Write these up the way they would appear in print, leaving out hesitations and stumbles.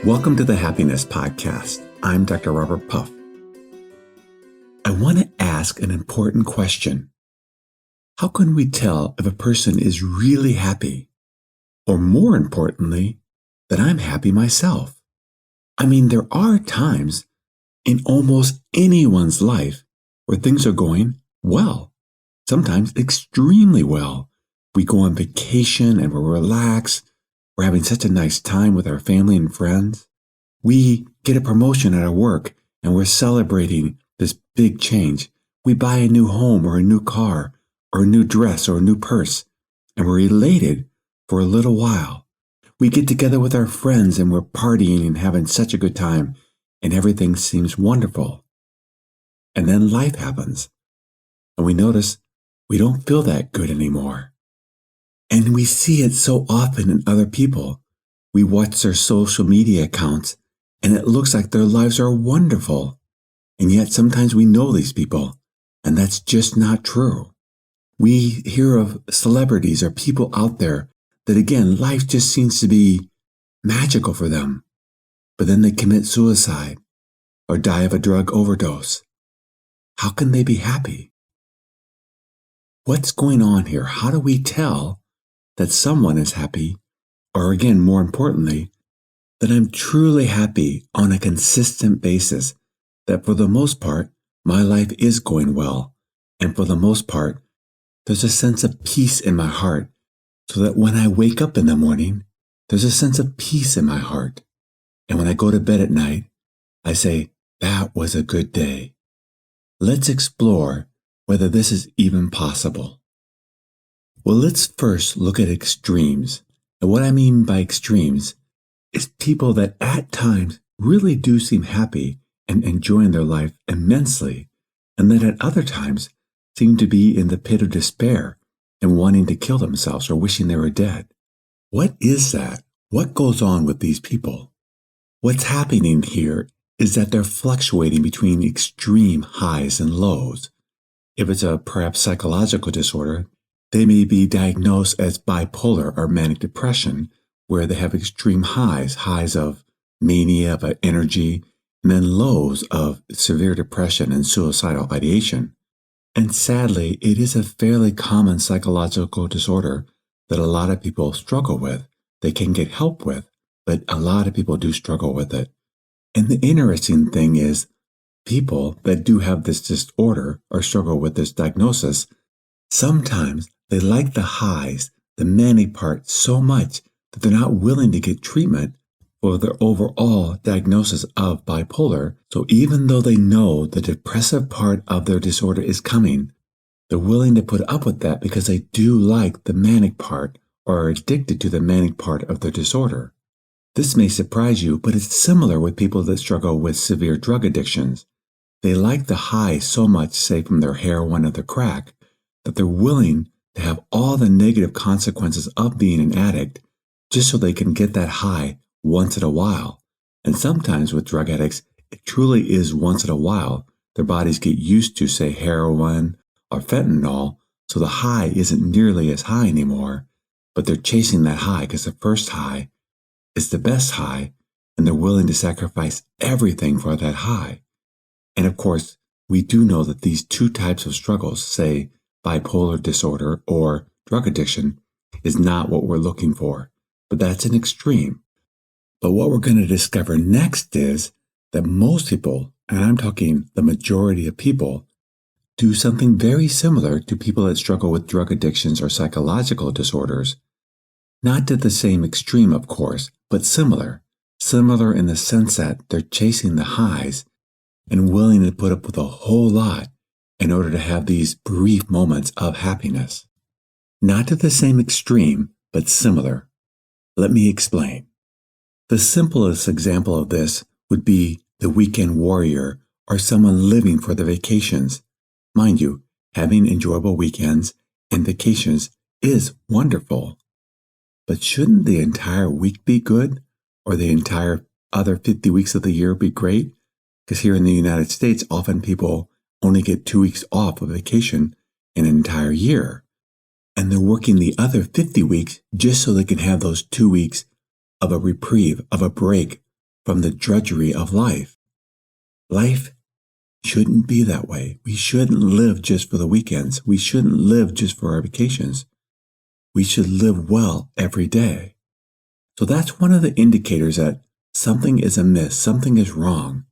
Welcome to the Happiness Podcast. I'm Dr. Robert Puff. I want to ask an important question. How can we tell if a person is really happy? Or more importantly, that I'm happy myself? I mean, there are times in almost anyone's life where things are going well, sometimes extremely well. We go on vacation and we're relaxed. We're having such a nice time with our family and friends. We get a promotion at our work and we're celebrating this big change. We buy a new home or a new car or a new dress or a new purse, and we're elated for a little while. We get together with our friends and we're partying and having such a good time, and everything seems wonderful. And then life happens, and we notice we don't feel that good anymore. And we see it so often in other people. We watch their social media accounts, and it looks like their lives are wonderful. And yet sometimes we know these people, and that's just not true. We hear of celebrities or people out there that, again, life just seems to be magical for them. But then they commit suicide or die of a drug overdose. How can they be happy? What's going on here? How do we tell that someone is happy, or again, more importantly, that I'm truly happy on a consistent basis, that for the most part, my life is going well, and for the most part, there's a sense of peace in my heart, so that when I wake up in the morning, there's a sense of peace in my heart. And when I go to bed at night, I say, that was a good day. Let's explore whether this is even possible. Well, let's first look at extremes. And what I mean by extremes is people that at times really do seem happy and enjoying their life immensely, and that at other times seem to be in the pit of despair and wanting to kill themselves or wishing they were dead. What is that? What goes on with these people? What's happening here is that they're fluctuating between extreme highs and lows. If it's a perhaps psychological disorder, they may be diagnosed as bipolar or manic depression, where they have extreme highs of mania, of energy, and then lows of severe depression and suicidal ideation. And sadly, it is a fairly common psychological disorder that a lot of people struggle with. They can get help with, but a lot of people do struggle with it. And the interesting thing is, people that do have this disorder or struggle with this diagnosis, sometimes they like the highs, the manic part so much that they're not willing to get treatment for their overall diagnosis of bipolar. So even though they know the depressive part of their disorder is coming, they're willing to put up with that because they do like the manic part or are addicted to the manic part of their disorder. This may surprise you, but it's similar with people that struggle with severe drug addictions. They like the high so much, say from their heroin or their crack, that they're willing to have all the negative consequences of being an addict just so they can get that high once in a while. And sometimes with drug addicts, it truly is once in a while. Their bodies get used to, say, heroin or fentanyl, so the high isn't nearly as high anymore, but they're chasing that high because the first high is the best high, and they're willing to sacrifice everything for that high. And of course, we do know that these two types of struggles, say bipolar disorder or drug addiction, is not what we're looking for, but that's an extreme. But what we're going to discover next is that most people, and I'm talking the majority of people, do something very similar to people that struggle with drug addictions or psychological disorders. Not to the same extreme, of course, but similar. Similar in the sense that they're chasing the highs and willing to put up with a whole lot in order to have these brief moments of happiness. Not to the same extreme, but similar. Let me explain. The simplest example of this would be the weekend warrior or someone living for the vacations. Mind you, having enjoyable weekends and vacations is wonderful. But shouldn't the entire week be good? Or the entire other 50 weeks of the year be great? Because here in the United States, often people only get 2 weeks off of vacation in an entire year. And they're working the other 50 weeks just so they can have those 2 weeks of a reprieve, of a break from the drudgery of life. Life shouldn't be that way. We shouldn't live just for the weekends. We shouldn't live just for our vacations. We should live well every day. So that's one of the indicators that something is amiss, something is wrong.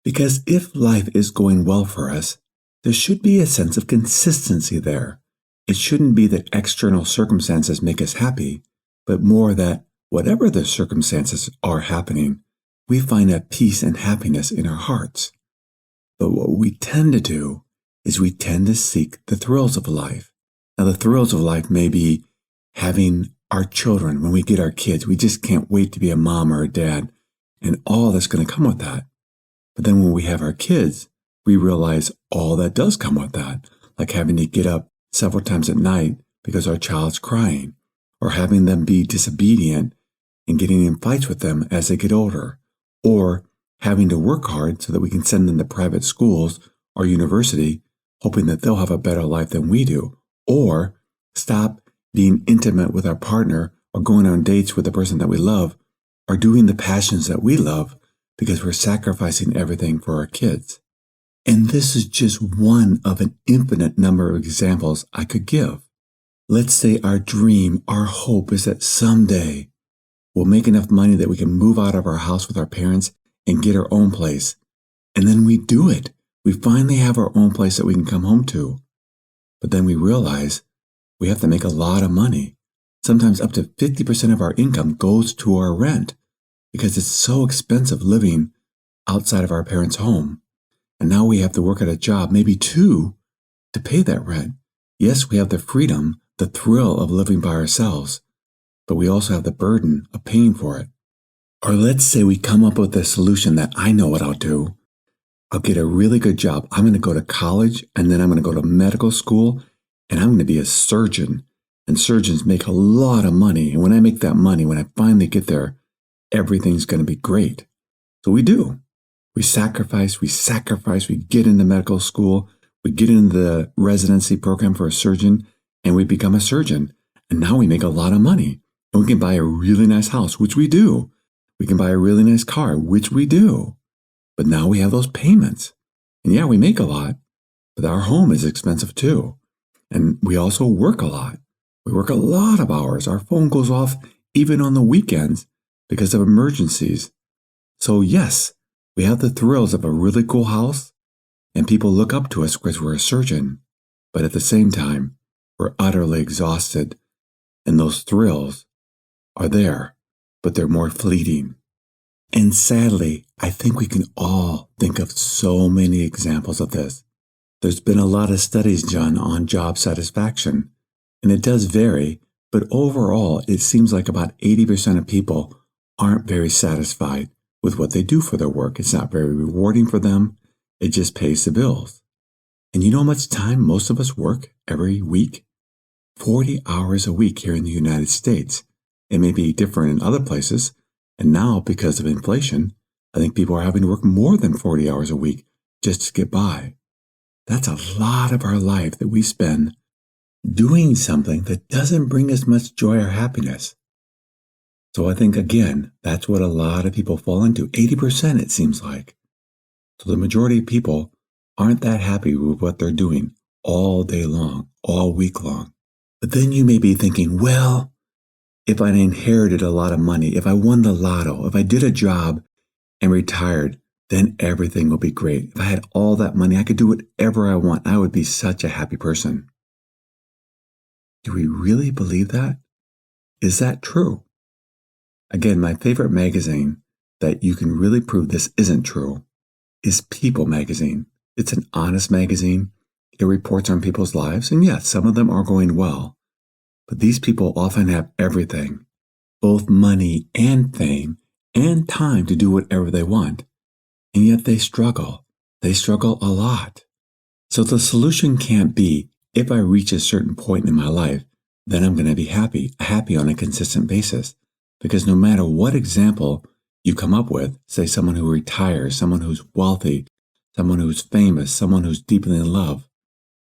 Because if life is going well for us, there should be a sense of consistency there. It shouldn't be that external circumstances make us happy, but more that whatever the circumstances are happening, we find a peace and happiness in our hearts. But what we tend to do is we tend to seek the thrills of life. Now, the thrills of life may be having our children. When we get our kids, we just can't wait to be a mom or a dad and all that's going to come with that. But then when we have our kids, we realize all that does come with that, like having to get up several times at night because our child's crying, or having them be disobedient and getting in fights with them as they get older, or having to work hard so that we can send them to private schools or university, hoping that they'll have a better life than we do, or stop being intimate with our partner or going on dates with the person that we love, or doing the passions that we love because we're sacrificing everything for our kids. And this is just one of an infinite number of examples I could give. Let's say our dream, our hope is that someday we'll make enough money that we can move out of our house with our parents and get our own place. And then we do it. We finally have our own place that we can come home to. But then we realize we have to make a lot of money. Sometimes up to 50% of our income goes to our rent because it's so expensive living outside of our parents' home. And now we have to work at a job, maybe two, to pay that rent. Yes, we have the freedom, the thrill of living by ourselves, but we also have the burden of paying for it. Or let's say we come up with a solution that I know what I'll do. I'll get a really good job. I'm going to go to college, and then I'm going to go to medical school, and I'm going to be a surgeon. And surgeons make a lot of money. And when I make that money, when I finally get there, everything's going to be great. So we do. We sacrifice, we get into medical school, we get into the residency program for a surgeon, and we become a surgeon. And now we make a lot of money. And we can buy a really nice house, which we do. We can buy a really nice car, which we do. But now we have those payments. And yeah, we make a lot, but our home is expensive too. And we also work a lot. We work a lot of hours. Our phone goes off even on the weekends because of emergencies. So yes, we have the thrills of a really cool house, and people look up to us because we're a surgeon. But at the same time, we're utterly exhausted, and those thrills are there, but they're more fleeting. And sadly, I think we can all think of so many examples of this. There's been a lot of studies done on job satisfaction, and it does vary, but overall, it seems like about 80% of people aren't very satisfied with what they do for their work. It's not very rewarding for them. It just pays the bills. And you know how much time most of us work every week? 40 hours a week here in the United States. It may be different in other places. And now, because of inflation, I think people are having to work more than 40 hours a week just to get by. That's a lot of our life that we spend doing something that doesn't bring us much joy or happiness. So I think, again, that's what a lot of people fall into. 80%, it seems like. So the majority of people aren't that happy with what they're doing all day long, all week long. But then you may be thinking, well, if I inherited a lot of money, if I won the lotto, if I did a job and retired, then everything will be great. If I had all that money, I could do whatever I want. I would be such a happy person. Do we really believe that? Is that true? Again, my favorite magazine that you can really prove this isn't true is People magazine. It's an honest magazine. It reports on people's lives, and yes, some of them are going well. But these people often have everything, both money and fame and time to do whatever they want. And yet they struggle. They struggle a lot. So the solution can't be, if I reach a certain point in my life, then I'm going to be happy on a consistent basis. Because no matter what example you come up with, say someone who retires, someone who's wealthy, someone who's famous, someone who's deeply in love,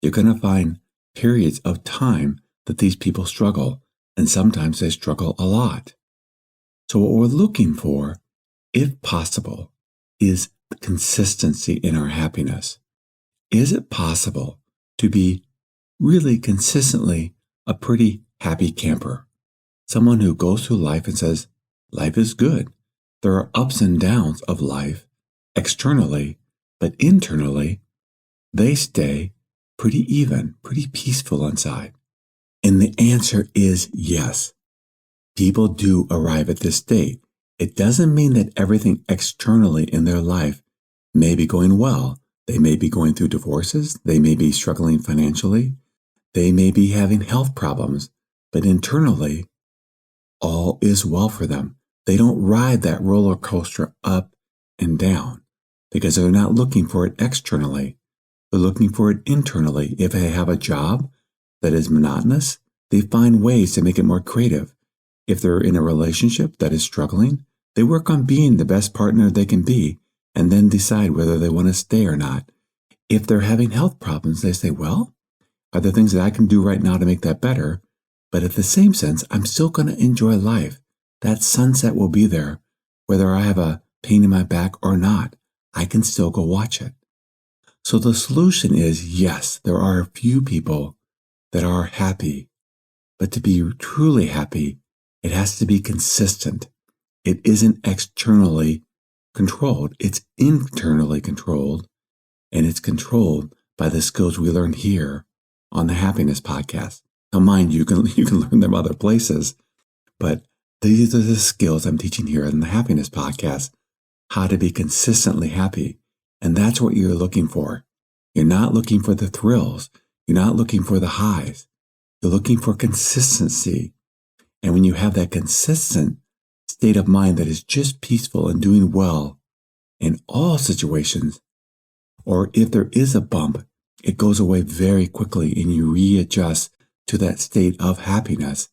you're going to find periods of time that these people struggle, and sometimes they struggle a lot. So what we're looking for if possible, is consistency in our happiness. Is it possible to be really consistently a pretty happy camper? Someone who goes through life and says, life is good. There are ups and downs of life externally, but internally, they stay pretty even, pretty peaceful inside. And the answer is yes. People do arrive at this state. It doesn't mean that everything externally in their life may be going well. They may be going through divorces. They may be struggling financially. They may be having health problems. But internally, all is well for them. They don't ride that roller coaster up and down because they're not looking for it externally. They're looking for it internally. If they have a job that is monotonous, they find ways to make it more creative. If they're in a relationship that is struggling, they work on being the best partner they can be and then decide whether they want to stay or not. If they're having health problems, they say, well, are there things that I can do right now to make that better? But at the same sense, I'm still going to enjoy life. That sunset will be there. Whether I have a pain in my back or not, I can still go watch it. So the solution is, yes, there are a few people that are happy. But to be truly happy, it has to be consistent. It isn't externally controlled. It's internally controlled. And it's controlled by the skills we learn here on the Happiness Podcast. Now, mind you, you can learn them other places, but these are the skills I'm teaching here in the Happiness Podcast, how to be consistently happy. And that's what you're looking for. You're not looking for the thrills. You're not looking for the highs. You're looking for consistency. And when you have that consistent state of mind that is just peaceful and doing well in all situations, or if there is a bump, it goes away very quickly and you readjust to that state of happiness,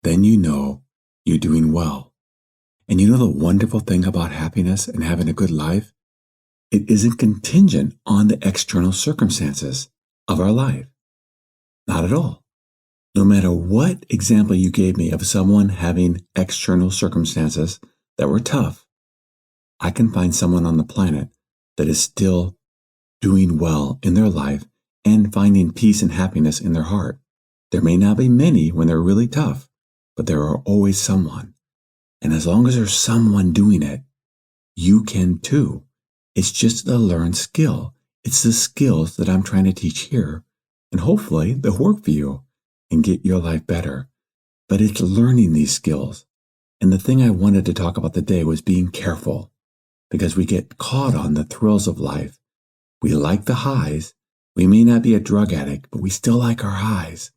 then you know you're doing well. And you know the wonderful thing about happiness and having a good life? It isn't contingent on the external circumstances of our life. Not at all. No matter what example you gave me of someone having external circumstances that were tough, I can find someone on the planet that is still doing well in their life and finding peace and happiness in their heart. There may not be many when they're really tough, but there are always someone. And as long as there's someone doing it, you can too. It's just a learned skill. It's the skills that I'm trying to teach here. And hopefully they'll work for you and get your life better. But it's learning these skills. And the thing I wanted to talk about today was being careful, because we get caught on the thrills of life. We like the highs. We may not be a drug addict, but we still like our highs.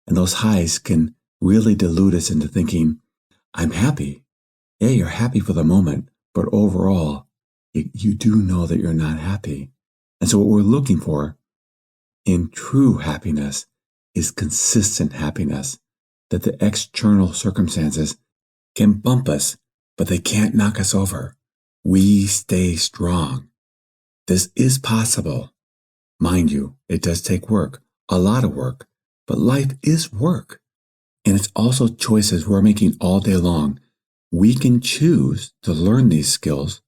And those highs can really delude us into thinking, I'm happy. Yeah, you're happy for the moment, but overall, you do know that you're not happy. And so what we're looking for in true happiness is consistent happiness, that the external circumstances can bump us, but they can't knock us over. We stay strong. This is possible. Mind you, it does take work, a lot of work, but life is work. And it's also choices we're making all day long. We can choose to learn these skills,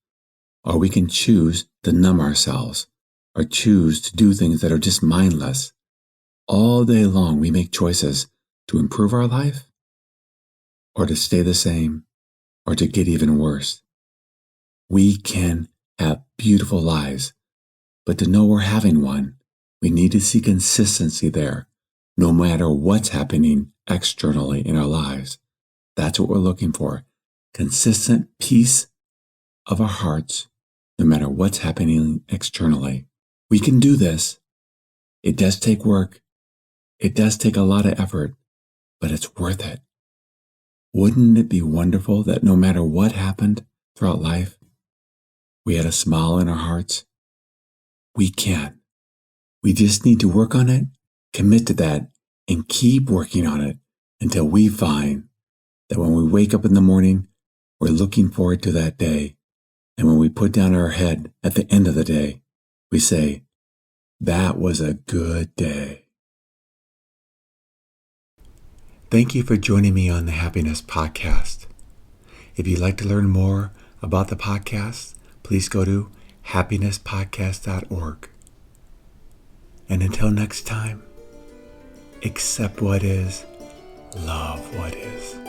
or we can choose to numb ourselves, or choose to do things that are just mindless. All day long, we make choices to improve our life, or to stay the same, or to get even worse. We can have beautiful lives, but to know we're having one, we need to see consistency there, no matter what's happening externally in our lives. That's what we're looking for. Consistent peace of our hearts, no matter what's happening externally. We can do this. It does take work. It does take a lot of effort, but it's worth it. Wouldn't it be wonderful that no matter what happened throughout life, we had a smile in our hearts? We can. We just need to work on it, commit to that, and keep working on it until we find that when we wake up in the morning, we're looking forward to that day. And when we put down our head at the end of the day, we say, that was a good day. Thank you for joining me on the Happiness Podcast. If you'd like to learn more about the podcast, please go to happinesspodcast.org. And until next time, accept what is, love what is.